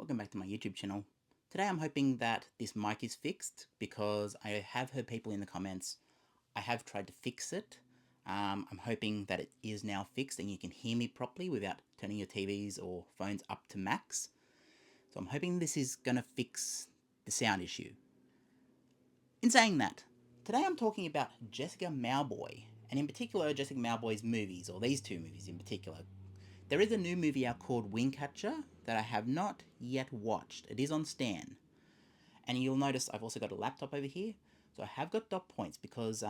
Welcome back to my YouTube channel. Today I'm hoping that this mic is fixed because I have heard people in the comments. I have tried to fix it. I'm hoping that it is now fixed and you can hear me properly without turning your TVs or phones up to max. So I'm hoping this is going to fix the sound issue. In saying that, today I'm talking about Jessica Mauboy, and in particular Jessica Mauboy's movies, or these two movies in particular. There is a new movie out called Wingcatcher that I have not yet watched. It is on Stan. And you'll notice I've also got a laptop over here. So I have got dot points because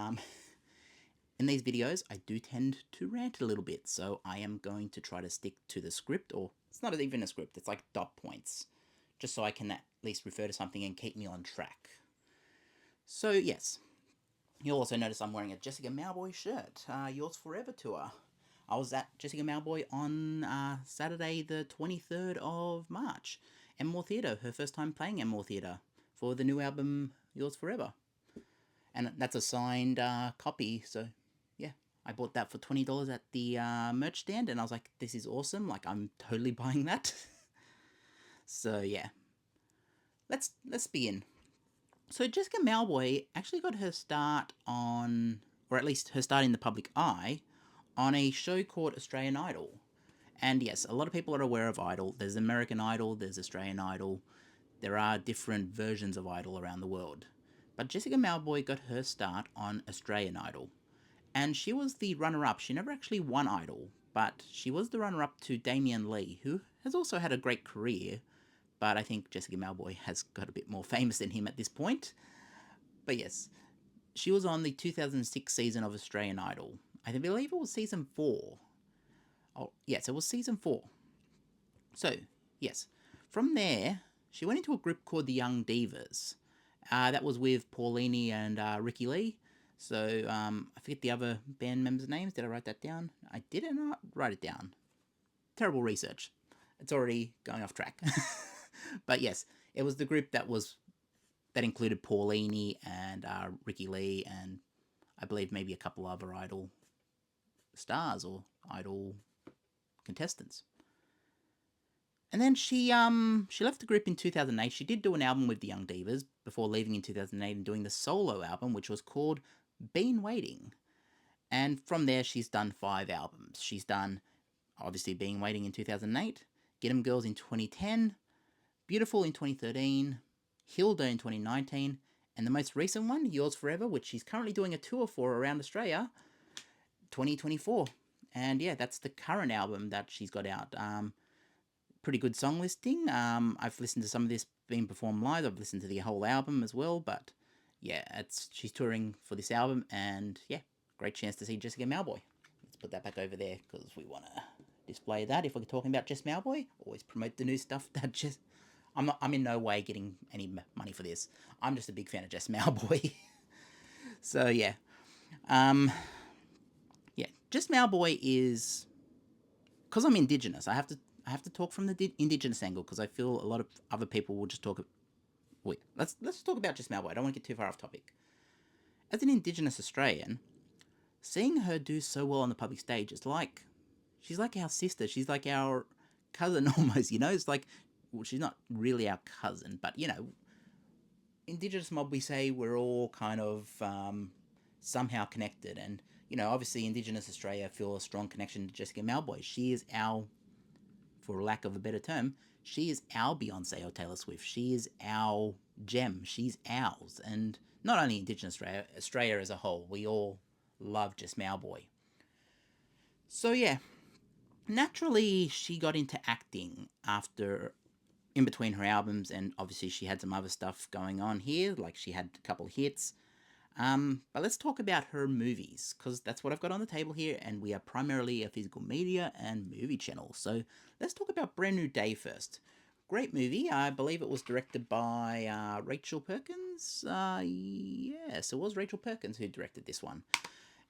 in these videos I do tend to rant a little bit. So I am going to try to stick to the script, or it's not even a script, it's like dot points. Just so I can at least refer to something and keep me on track. So yes, you'll also notice I'm wearing a Jessica Mauboy shirt, Yours Forever tour. I was at Jessica Mauboy on Saturday the 23rd of March. Enmore Theatre, her first time playing Enmore Theatre for the new album Yours Forever. And that's a signed copy, so yeah. I bought that for $20 at the merch stand, and I was like, this is awesome, like I'm totally buying that. So yeah, let's begin. So Jessica Mauboy actually got her start on, or at least her start in the public eye, on a show called Australian Idol. And yes, a lot of people are aware of Idol. There's American Idol, there's Australian Idol. There are different versions of Idol around the world. But Jessica Mauboy got her start on Australian Idol. And she was the runner-up. She never actually won Idol, but she was the runner-up to Damian Lee, who has also had a great career. But I think Jessica Mauboy has got a bit more famous than him at this point. But yes, she was on the 2006 season of Australian Idol. I believe it was season 4. Oh, yes, it was season 4. So, yes. From there, she went into a group called the Young Divas. That was with Paulini and Ricky Lee. So, I forget the other band members' names. Did I write that down? I did not write it down. Terrible research. It's already going off track. But yes, it was the group that included Paulini and Ricky Lee and I believe maybe a couple other Idol stars or Idol contestants. And then she left the group in 2008. She did do an album with the Young Divas before leaving in 2008 and doing the solo album, which was called Been Waiting. And from there, she's done 5 albums. She's done, obviously, Being Waiting in 2008, Get 'Em Girls in 2010, Beautiful in 2013, Hilda in 2019, and the most recent one, Yours Forever, which she's currently doing a tour for around Australia, 2024. And yeah, that's the current album that she's got out. Pretty good song listing. I've listened to some of this being performed live. I've listened to the whole album as well, but yeah, she's touring for this album, and yeah, great chance to see Jessica Mauboy. Let's put that back over there because we want to display that. If we're talking about Jess Mauboy, always promote the new stuff that Jess. I'm in no way getting any money for this. I'm just a big fan of Jess Mauboy. So yeah, yeah, Jess Mauboy is, because I'm Indigenous. I have to talk from the Indigenous angle because I feel a lot of other people will just talk. Wait, let's talk about Jess Mauboy. I don't want to get too far off topic. As an Indigenous Australian, seeing her do so well on the public stage is like, she's like our sister. She's like our cousin almost. You know, it's like, well, she's not really our cousin, but you know, Indigenous mob, we say we're all kind of somehow connected, and you know, obviously, Indigenous Australia feel a strong connection to Jessica Mauboy. She is our, for lack of a better term, she is our Beyonce or Taylor Swift. She is our gem. She's ours, and not only Indigenous Australia, Australia as a whole. We all love Jess Mauboy. So yeah, naturally, she got into acting after, in between her albums, and obviously she had some other stuff going on here, like she had a couple hits. But let's talk about her movies, because that's what I've got on the table here, and we are primarily a physical media and movie channel. So let's talk about Brand New Day first. Great movie. I believe it was directed by Rachel Perkins. Yes, it was Rachel Perkins who directed this one.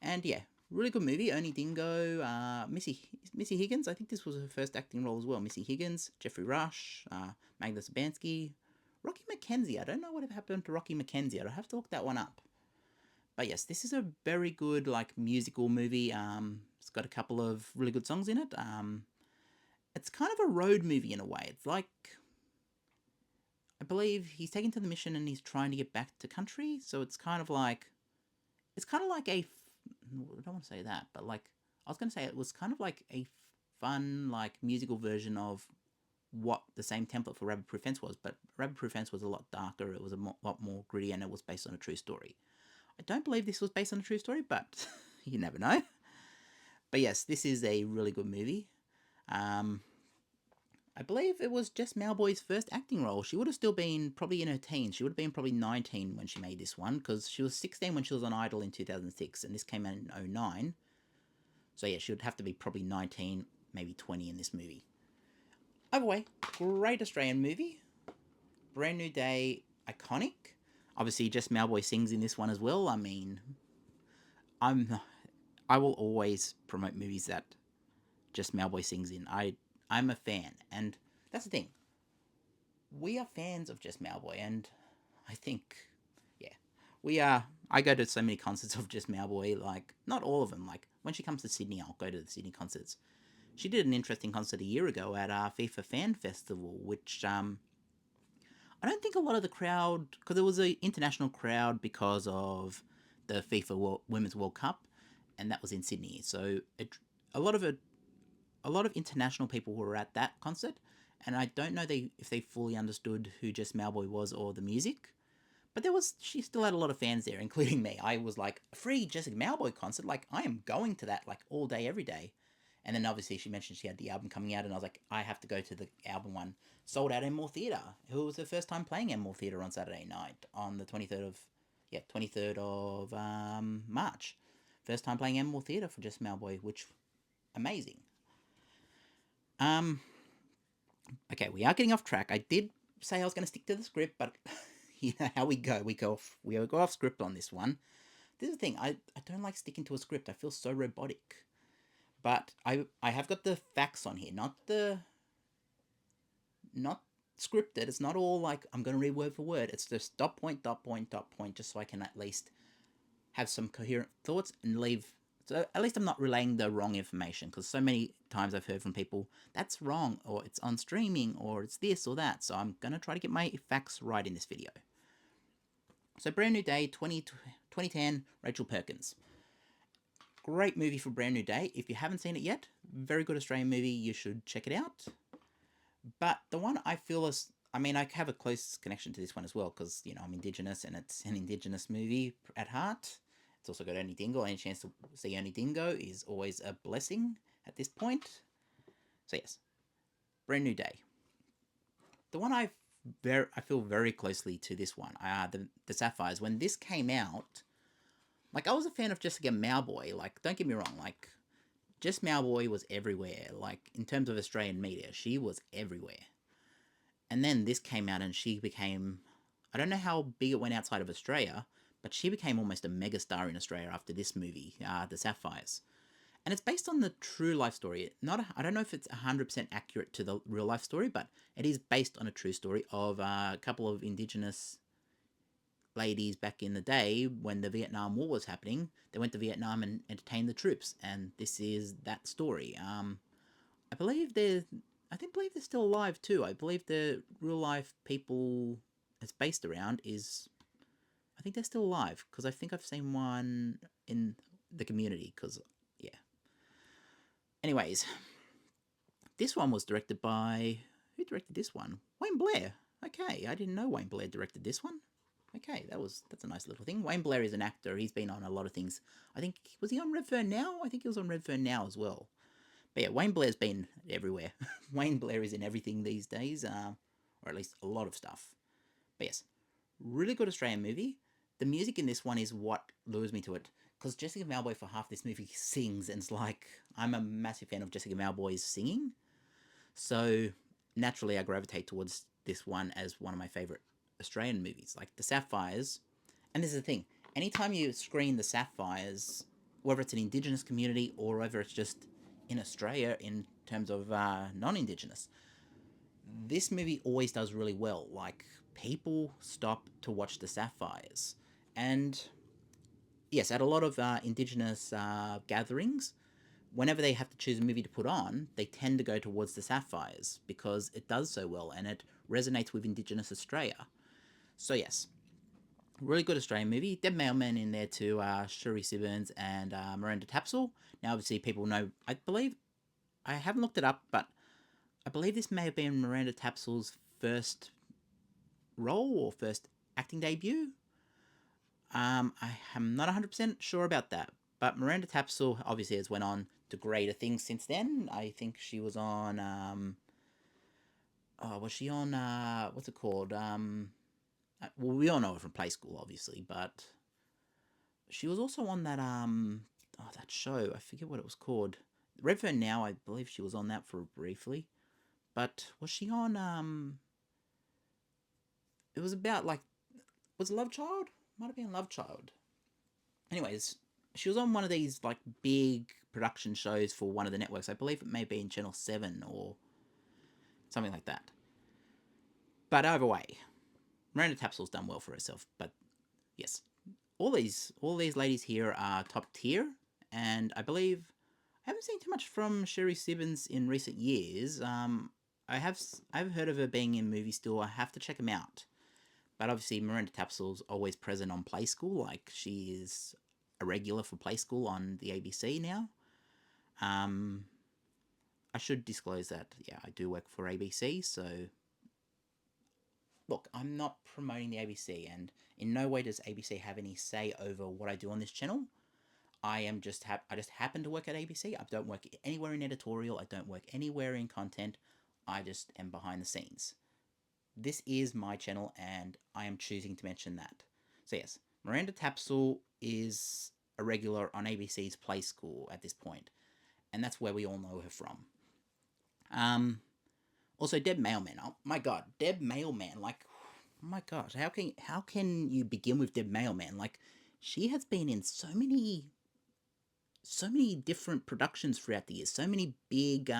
And yeah, really good movie. Ernie Dingo, Missy Higgins. I think this was her first acting role as well. Missy Higgins, Jeffrey Rush, Magda Sabansky, Rocky Mackenzie. I don't know what happened to Rocky Mackenzie. I'll have to look that one up. But yes, this is a very good like musical movie. It's got a couple of really good songs in it. It's kind of a road movie in a way. It's like, I believe he's taken to the mission and he's trying to get back to country. So it's kind of like a. I don't want to say that, but like I was going to say, it was kind of like a fun like musical version of what the same template for Rabbit Proof Fence was, but Rabbit Proof Fence was a lot darker. It was a lot more gritty, and it was based on a true story. I don't believe this was based on a true story, but you never know. But yes, this is a really good movie. I believe it was Jess Mauboy's first acting role. She would have still been probably in her teens. She would have been probably 19 when she made this one, because she was 16 when she was on Idol in 2006, and this came out in 2009. So yeah, she would have to be probably 19, maybe 20 in this movie. Either way, great Australian movie. Brand New Day, iconic. Obviously, Jess Mauboy sings in this one as well. I mean, I will always promote movies that Jess Mauboy sings in. I'm a fan, and that's the thing. We are fans of Jess Mauboy, and I think, yeah, we are. I go to so many concerts of Jess Mauboy, like, not all of them. Like, when she comes to Sydney, I'll go to the Sydney concerts. She did an interesting concert a year ago at FIFA Fan Festival, which I don't think a lot of the crowd, because it was an international crowd because of the Women's World Cup, and that was in Sydney. So a lot of international people were at that concert, and I don't know if they fully understood who Jess Mauboy was or the music. But she still had a lot of fans there, including me. I was like, a free Jessica Mauboy concert, like I am going to that like all day, every day. And then obviously she mentioned she had the album coming out, and I was like, I have to go to the album one. Sold out Enmore Theatre. It was her first time playing Enmore Theatre on Saturday night on the 23rd of March. First time playing Enmore Theatre for Jess Mauboy, which amazing. Okay, we are getting off track. I did say I was going to stick to the script, but you know how we go. We go off script on this one. This is the thing. I don't like sticking to a script. I feel so robotic. But I have got the facts on here, not scripted. It's not all like I'm going to read word for word. It's just dot point, dot point, dot point, just so I can at least have some coherent thoughts and leave. So at least I'm not relaying the wrong information, because so many times I've heard from people, that's wrong, or it's on streaming, or it's this or that. So I'm going to try to get my facts right in this video. So Brand New Day, 2010, Rachel Perkins. Great movie for Brand New Day. If you haven't seen it yet, very good Australian movie. You should check it out. But the one I feel is, I mean, I have a close connection to this one as well, because, you know, I'm Indigenous, and it's an Indigenous movie at heart. It's also got Only Dingo. Any chance to see Only Dingo is always a blessing at this point. So yes, Brand New Day. The one I feel very closely to this one, the Sapphires. When this came out, like, I was a fan of Jessica Mauboy. Like, don't get me wrong, like, Jess Mauboy was everywhere. Like, in terms of Australian media, she was everywhere. And then this came out, and she became, I don't know how big it went outside of Australia, but she became almost a megastar in Australia after this movie, The Sapphires. And it's based on the true life story. I don't know if it's 100% accurate to the real life story, but it is based on a true story of a couple of Indigenous ladies back in the day when the Vietnam War was happening. They went to Vietnam and entertained the troops, and this is that story. I believe they're still alive too. I believe the real life people it's based around I think they're still alive, because I think I've seen one in the community, because, yeah. Anyways, this one was directed by, who directed this one? Wayne Blair. Okay, I didn't know Wayne Blair directed this one. Okay, that's a nice little thing. Wayne Blair is an actor. He's been on a lot of things. I think, was he on Redfern Now? I think he was on Redfern Now as well. But yeah, Wayne Blair's been everywhere. Wayne Blair is in everything these days, or at least a lot of stuff. But yes, really good Australian movie. The music in this one is what lures me to it, because Jessica Mauboy for half this movie sings, and it's like, I'm a massive fan of Jessica Mauboy's singing. So naturally I gravitate towards this one as one of my favourite Australian movies. Like The Sapphires, and this is the thing, anytime you screen The Sapphires, whether it's an Indigenous community or whether it's just in Australia in terms of non-Indigenous, this movie always does really well. Like, people stop to watch The Sapphires. And yes, at a lot of Indigenous gatherings, whenever they have to choose a movie to put on, they tend to go towards The Sapphires, because it does so well, and it resonates with Indigenous Australia. So yes, really good Australian movie. Dead Mailman in there too. Shuri Sibbins and Miranda Tapsell. Now obviously people know. I believe I haven't looked it up, but I believe this may have been Miranda Tapsell's first role or first acting debut. I am not 100% sure about that, but Miranda Tapsell obviously has went on to greater things since then. I think she was on, was she on, what's it called? Well, we all know her from Play School, obviously, but she was also on that, that show. I forget what it was called. Redfern Now, I believe she was on that for briefly. But was she on, it was about, like, was it Love Child? Might have been Love Child. Anyways, she was on one of these, like, big production shows for one of the networks. I believe it may be in Channel 7 or something like that. But either way, Miranda Tapsell's done well for herself. But, yes, all these ladies here are top tier. And I believe I haven't seen too much from Shuri Sibbins in recent years. I've heard of her being in movies still. I have to check them out. But obviously, Miranda Tapsell's always present on Play School. Like, she is a regular for Play School on the ABC now. I should disclose that, yeah, I do work for ABC, so... Look, I'm not promoting the ABC, and in no way does ABC have any say over what I do on this channel. I just happen to work at ABC. I don't work anywhere in editorial. I don't work anywhere in content. I just am behind the scenes. This is my channel, and I am choosing to mention that. So yes, Miranda Tapsell is a regular on ABC's Play School at this point, and that's where we all know her from. Also, Dead Mailman. Oh my god, Dead Mailman. Like, oh my gosh, how can you begin with Dead Mailman? Like, she has been in so many different productions throughout the years. So many big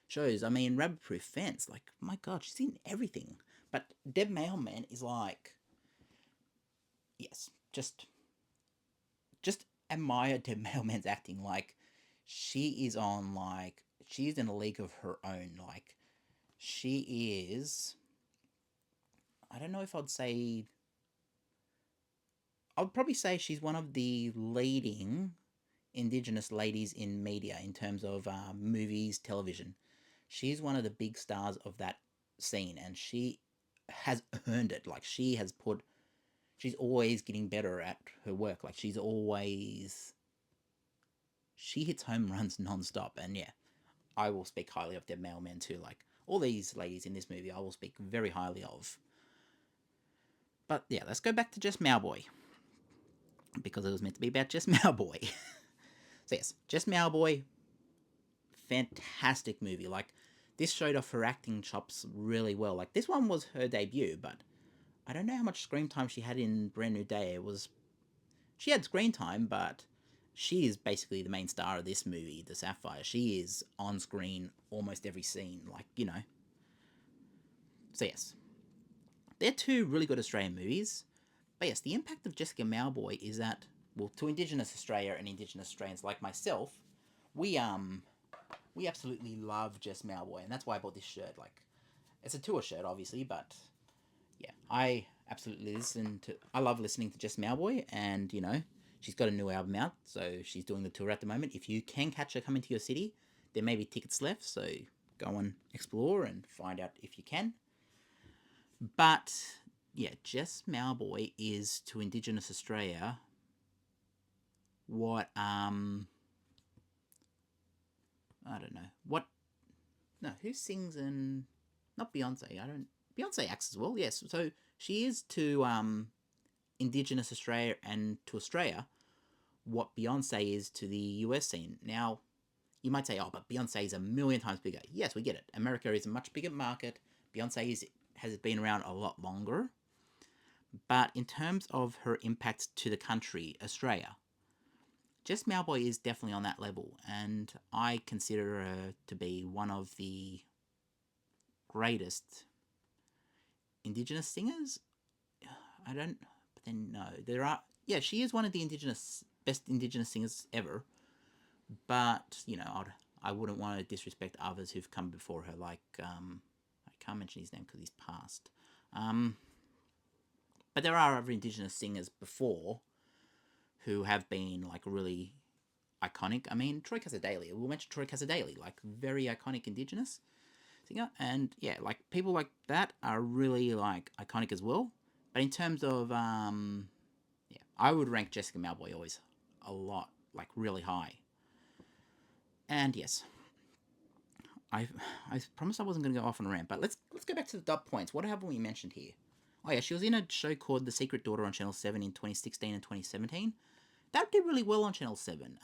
shows. I mean, Rabbit Proof Fence. Like, my god, she's in everything. But Dead Mailman is like, yes, just admire Dead Mailman's acting. Like, she's in a league of her own. Like, she is, I don't know if I'd probably say she's one of the leading Indigenous ladies in media in terms of movies, television. She's one of the big stars of that scene, and she has earned it. Like, she's always getting better at her work. Like, she hits home runs non-stop, and yeah, I will speak highly of Dead Mailman too. Like, all these ladies in this movie I will speak very highly of. But yeah, let's go back to Jess Mauboy, because it was meant to be about Jess Mauboy. So yes, Jess Mauboy, fantastic movie. Like, this showed off her acting chops really well. Like, this one was her debut, but I don't know how much screen time she had in Brand New Day. She had screen time, but she is basically the main star of this movie, The Sapphire. She is on screen almost every scene, like, you know. So yes, they're two really good Australian movies. But yes, the impact of Jessica Mauboy is that, well, to Indigenous Australia and Indigenous Australians like myself, we absolutely love Jess Mauboy, and that's why I bought this shirt. Like, it's a tour shirt, obviously, but yeah, I love listening to Jess Mauboy, and, you know, she's got a new album out, so she's doing the tour at the moment. If you can catch her coming to your city, there may be tickets left, so go and explore and find out if you can. But yeah, Jess Mauboy is to Indigenous Australia what I don't know what. No, who sings and not Beyonce? Beyonce acts as well. Yes, so she is to Indigenous Australia and to Australia what Beyonce is to the US scene. Now, you might say, oh, but Beyonce is a million times bigger. Yes, we get it. America is a much bigger market. Beyonce has been around a lot longer. But in terms of her impact to the country, Australia, Jess Mauboy is definitely on that level, and I consider her to be one of the greatest Indigenous singers. But then no, she is one of the best Indigenous singers ever. But, you know, I wouldn't want to disrespect others who've come before her, like can't mention his name because he's passed. But there are other Indigenous singers before who have been like really iconic. I mean, Troy Casadei. We'll mention Troy Casadei, like very iconic Indigenous singer, and yeah, like people like that are really like iconic as well. But in terms of yeah, I would rank Jessica Mauboy always a lot, like really high. And yes, I promised I wasn't going to go off on a rant, but let's go back to the dot points. What haven't we mentioned here? Oh yeah, she was in a show called The Secret Daughter on Channel 7 in 2016 and 2017. That did really well on Channel 7.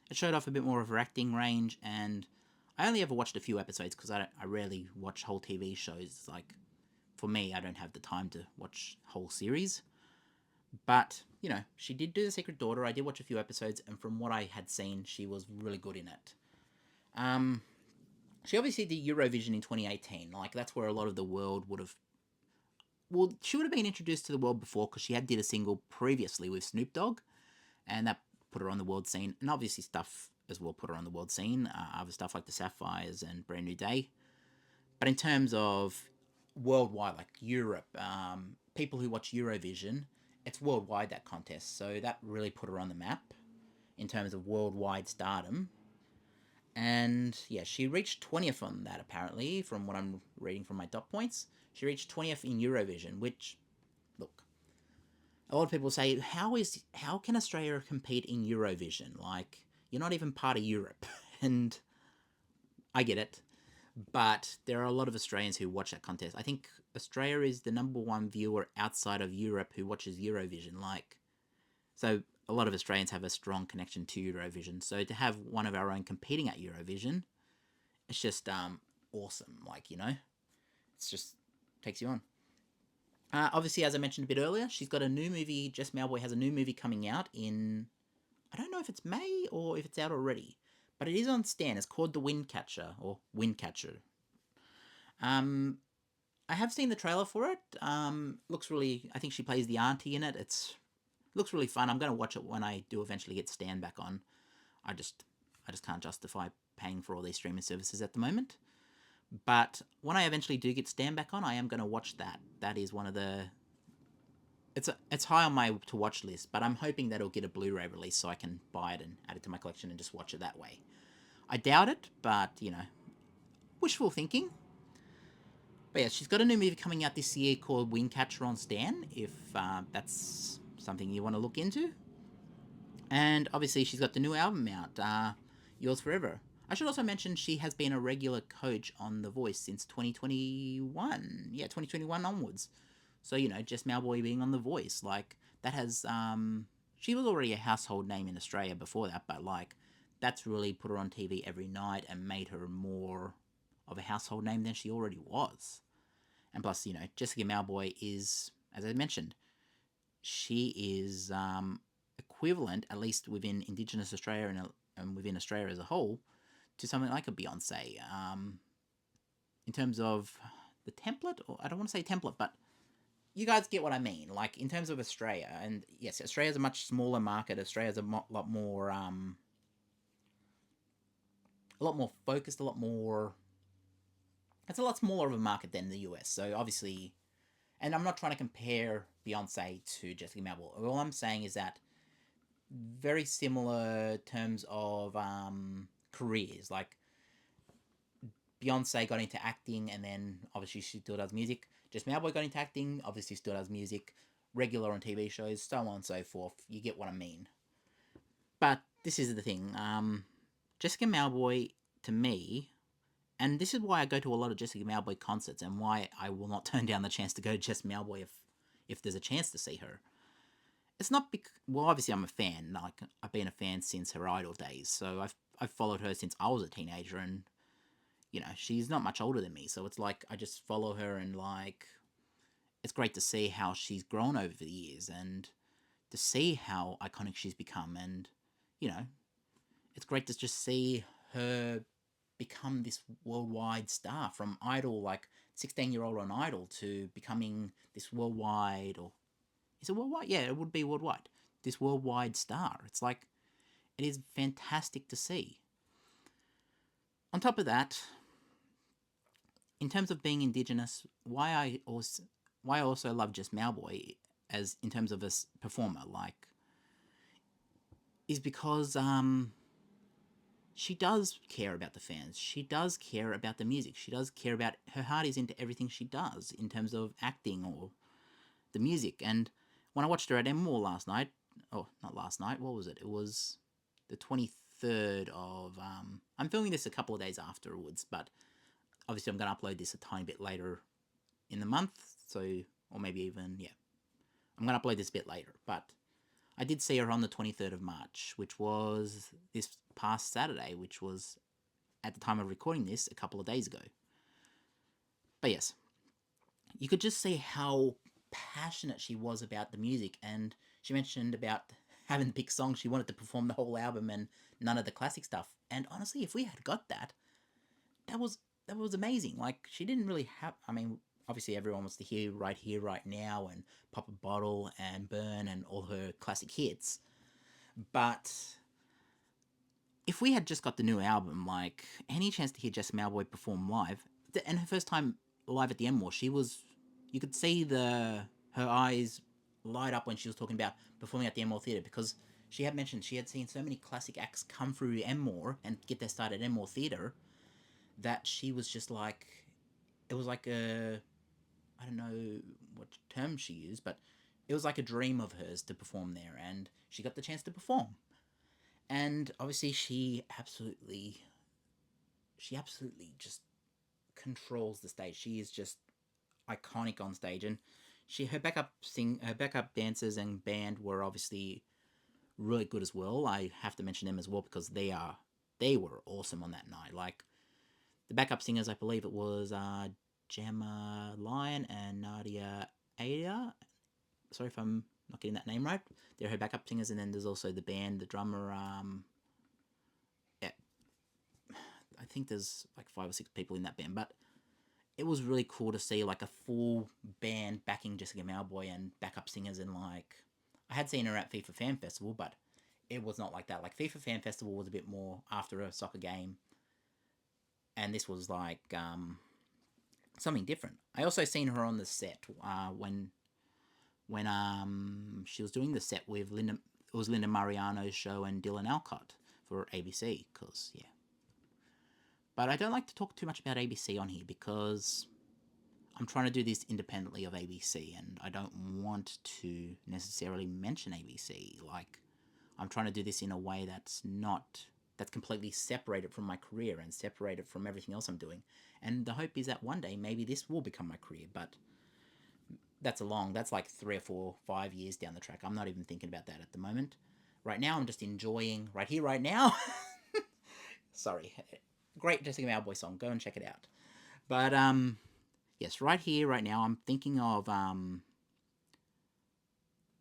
It showed off a bit more of her acting range, and I only ever watched a few episodes because I rarely watch whole TV shows. Like, for me, I don't have the time to watch whole series. But, you know, she did do The Secret Daughter. I did watch a few episodes, and from what I had seen, she was really good in it. She obviously did Eurovision in 2018. Like, that's where a lot of the world would have... Well, she would have been introduced to the world before because she had did a single previously with Snoop Dogg, and that put her on the world scene. And obviously stuff as well put her on the world scene. Other stuff like the Sapphires and Brand New Day. But in terms of worldwide, like Europe, people who watch Eurovision, it's worldwide, that contest. So that really put her on the map in terms of worldwide stardom. And yeah, she reached 20th on that apparently, from what I'm reading from my dot points. She reached 20th in Eurovision, which, look, a lot of people say, how can Australia compete in Eurovision? Like, you're not even part of Europe. And I get it. But there are a lot of Australians who watch that contest. I think Australia is the number one viewer outside of Europe who watches Eurovision. Like, so a lot of Australians have a strong connection to Eurovision. So to have one of our own competing at Eurovision, it's just awesome. Like, you know, it's just takes you on. Obviously, as I mentioned a bit earlier, she's got a new movie. Jess Mauboy has a new movie coming out in, I don't know if it's May or if it's out already, but it is on Stan. It's called The Windcatcher, or Windcatcher. I have seen the trailer for it. Looks really. I think she plays the auntie in it. Looks really fun. I'm going to watch it when I do eventually get Stan back on. I just can't justify paying for all these streaming services at the moment. But when I eventually do get Stan back on, I am going to watch that. That is one of the... It's high on my to-watch list, but I'm hoping that it'll get a Blu-ray release so I can buy it and add it to my collection and just watch it that way. I doubt it, but, you know, wishful thinking. But yeah, she's got a new movie coming out this year called Windcatcher on Stan, if that's something you want to look into. And obviously she's got the new album out, Yours Forever. I should also mention she has been a regular coach on The Voice since 2021. Yeah, 2021 onwards. So, you know, Jess Mauboy being on The Voice, like, that has, she was already a household name in Australia before that, but, like, that's really put her on TV every night and made her more of a household name than she already was. And plus, you know, Jessica Mauboy is, as I mentioned, she is equivalent, at least within Indigenous Australia and within Australia as a whole, to something like a Beyonce. In terms of the template, or I don't want to say template, but you guys get what I mean. Like, in terms of Australia, and yes, Australia's a much smaller market. Australia's a lot more focused, a lot more... It's a lot smaller of a market than the US. So obviously, and I'm not trying to compare Beyonce to Jessica Mauboy. All I'm saying is that very similar terms of careers. Like, Beyonce got into acting, and then obviously she still does music. Jess Mauboy got into acting, obviously still does music, regular on TV shows, so on and so forth. You get what I mean. But this is the thing. Jessica Mauboy, to me, and this is why I go to a lot of Jessica Mauboy concerts, and why I will not turn down the chance to go to Jess Mauboy if there's a chance to see her. It's not well, obviously I'm a fan. Like, I've been a fan since her Idol days, so I've followed her since I was a teenager, and you know, she's not much older than me, so it's like I just follow her, and like, it's great to see how she's grown over the years and to see how iconic she's become, and you know, it's great to just see her become this worldwide star from Idol, like 16-year-old on Idol, to becoming this worldwide, or is it worldwide? Yeah, it would be worldwide. This worldwide star. It's like, it is fantastic to see. On top of that, in terms of being Indigenous, why I also love Jess Mauboy as in terms of a performer, like, is because she does care about the fans. She does care about the music. She does care about, her heart is into everything she does in terms of acting or the music. And when I watched her at Emmore last night, oh, not last night, what was it? It was the 23rd of, I'm filming this a couple of days afterwards, but obviously I'm going to upload this a tiny bit later in the month, so, or maybe even, yeah, I'm going to upload this a bit later, but I did see her on the 23rd of March, which was this past Saturday, which was, at the time of recording this, a couple of days ago. But yes, you could just see how passionate she was about the music, and she mentioned about having the big song. She wanted to perform the whole album and none of the classic stuff. And honestly, if we had got that, that was amazing. Like, she didn't really have, I mean, obviously everyone wants to hear Right Here, Right Now and Pop a Bottle and Burn and all her classic hits. But if we had just got the new album, like, any chance to hear Jessica Mauboy perform live, and her first time live at the Emmore, she was, you could see her eyes light up when she was talking about performing at the Emmore Theatre, because she had mentioned she had seen so many classic acts come through Emmore and get their start at Emmore Theatre, that she was just like, it was like a, I don't know what term she used, but it was like a dream of hers to perform there, and she got the chance to perform. And obviously she absolutely just controls the stage. She is just iconic on stage, and her backup dancers and band were obviously really good as well. I have to mention them as well because they were awesome on that night. Like, the backup singers, I believe it was Gemma Lyon and Nadia Ada. Sorry if I'm not getting that name right. They're her backup singers, and then there's also the band, the drummer. Yeah, I think there's like 5 or 6 people in that band, but it was really cool to see like a full band backing Jessica Mauboy and backup singers. And like, I had seen her at FIFA Fan Festival, but it was not like that. Like, FIFA Fan Festival was a bit more after a soccer game, and this was like something different. I also seen her on the set when she was doing the set with Linda. It was Linda Mariano's show and Dylan Alcott for ABC, because yeah. But I don't like to talk too much about ABC on here because I'm trying to do this independently of ABC, and I don't want to necessarily mention ABC. Like, I'm trying to do this in a way that's completely separated from my career and separated from everything else I'm doing. And the hope is that one day maybe this will become my career, but that's like 3 or 4, 5 years down the track. I'm not even thinking about that at the moment. Right now, I'm just enjoying Right Here, Right Now. Sorry. Great Jessica Mauboy song. Go and check it out. But, yes, Right Here, Right Now, I'm thinking of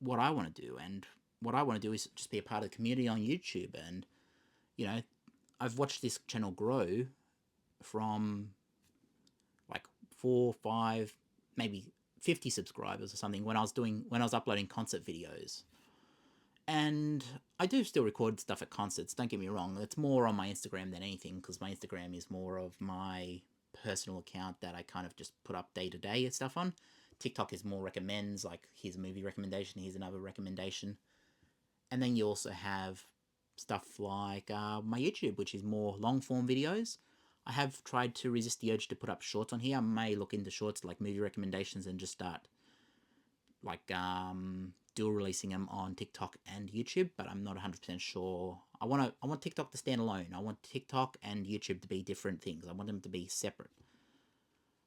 what I want to do. And what I want to do is just be a part of the community on YouTube. And, you know, I've watched this channel grow from like 4, 5, maybe 50 subscribers or something when I was uploading concert videos. And I do still record stuff at concerts, don't get me wrong. It's more on my Instagram than anything, because my Instagram is more of my personal account that I kind of just put up day-to-day stuff on. TikTok is more recommends, like, here's a movie recommendation, here's another recommendation. And then you also have stuff like my YouTube, which is more long-form videos. I have tried to resist the urge to put up shorts on here. I may look into shorts, like movie recommendations, and just start like dual releasing them on TikTok and YouTube, but I'm not 100% sure. I want TikTok to stand alone. I want TikTok and YouTube to be different things. I want them to be separate.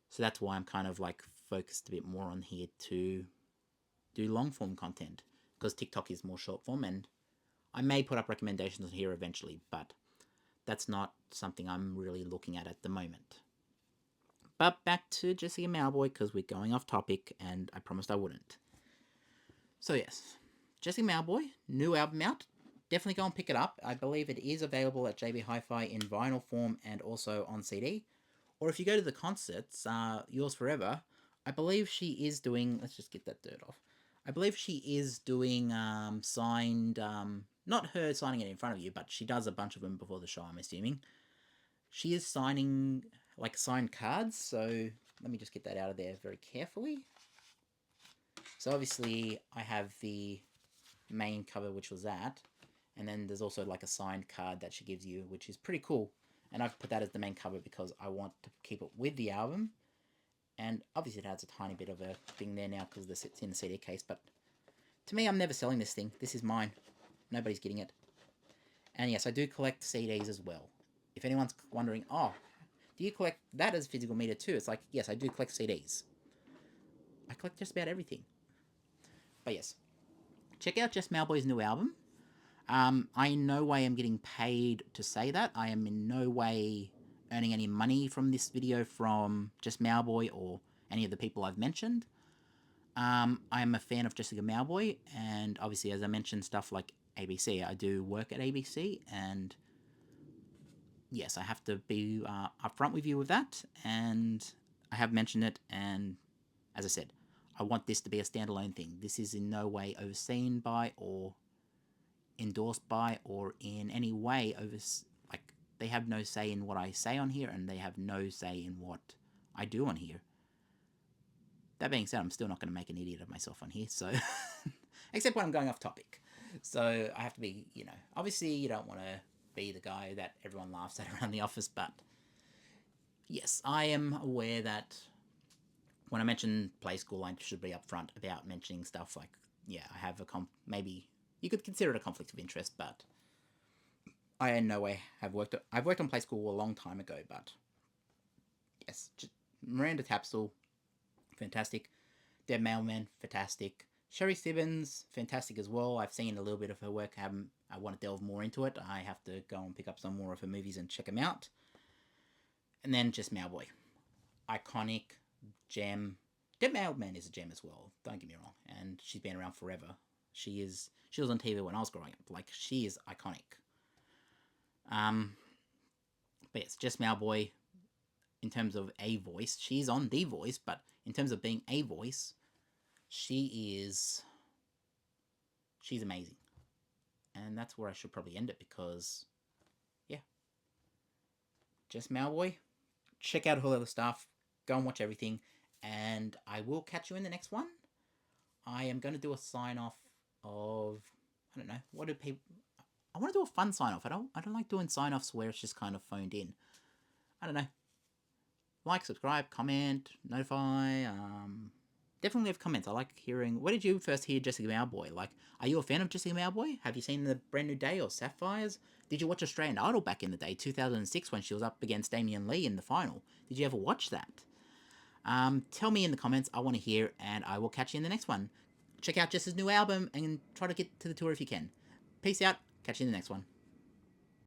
So that's why I'm kind of like focused a bit more on here to do long form content, because TikTok is more short form, and I may put up recommendations on here eventually, but that's not something I'm really looking at the moment. But back to Jessica Mauboy, because we're going off topic, and I promised I wouldn't. So yes, Jessica Mauboy, new album out. Definitely go and pick it up. I believe it is available at JB Hi-Fi in vinyl form and also on CD. Or if you go to the concerts, Yours Forever, I believe she is doing... Let's just get that dirt off. I believe she is doing signed... not her signing it in front of you, but she does a bunch of them before the show, I'm assuming. She is signing like signed cards. So let me just get that out of there very carefully. So obviously I have the main cover, which was that, and then there's also like a signed card that she gives you, which is pretty cool. And I've put that as the main cover because I want to keep it with the album. And obviously it has a tiny bit of a thing there now because it's in the CD case, but to me, I'm never selling this thing. This is mine. Nobody's getting it. And yes, I do collect CDs as well. If anyone's wondering, oh, do you collect that as physical media too? It's like, yes, I do collect CDs. I collect just about everything. But yes, check out Jess Mauboy's new album. I in no way am getting paid to say that. I am in no way earning any money from this video from Jess Mauboy or any of the people I've mentioned. I am a fan of Jessica Mauboy, and obviously, as I mentioned, stuff like ABC. I do work at ABC, and yes, I have to be upfront with you with that, and I have mentioned it, and as I said, I want this to be a standalone thing. This is in no way overseen by or endorsed by or in any way like they have no say in what I say on here, and they have no say in what I do on here. That being said, I'm still not going to make an idiot of myself on here, so except when I'm going off topic. So I have to be, obviously you don't want to be the guy that everyone laughs at around the office, but yes, I am aware that when I mention Play School, I should be upfront about mentioning stuff like, yeah, I have maybe you could consider it a conflict of interest, but I in no way I've worked on Play School a long time ago, but yes, Miranda Tapsell, fantastic. Deb Mailman, fantastic. Sherry Sibbons, fantastic as well. I've seen a little bit of her work. I want to delve more into it. I have to go and pick up some more of her movies and check them out. And then just Mauboy. Iconic, gem. Deb Mailman is a gem as well, don't get me wrong. And she's been around forever. She was on TV when I was growing up. Like, she is iconic. But yes, Jess Mauboy, in terms of a voice, she's on The Voice, but in terms of being a voice, she's amazing. And that's where I should probably end it because, yeah. Jess Mauboy, check out all other stuff, go and watch everything, and I will catch you in the next one. I am going to do a sign off of, I don't know, what do people, I want to do a fun sign off. I don't like doing sign offs where it's just kind of phoned in. I don't know. Like, subscribe, comment, notify. Definitely leave comments. I like hearing. Where did you first hear Jessica Mauboy? Like, are you a fan of Jessica Mauboy? Have you seen The Brand New Day or Sapphires? Did you watch Australian Idol back in the day, 2006, when she was up against Damien Lee in the final? Did you ever watch that? Tell me in the comments. I want to hear, and I will catch you in the next one. Check out Jess's new album and try to get to the tour if you can. Peace out. Catch you in the next one.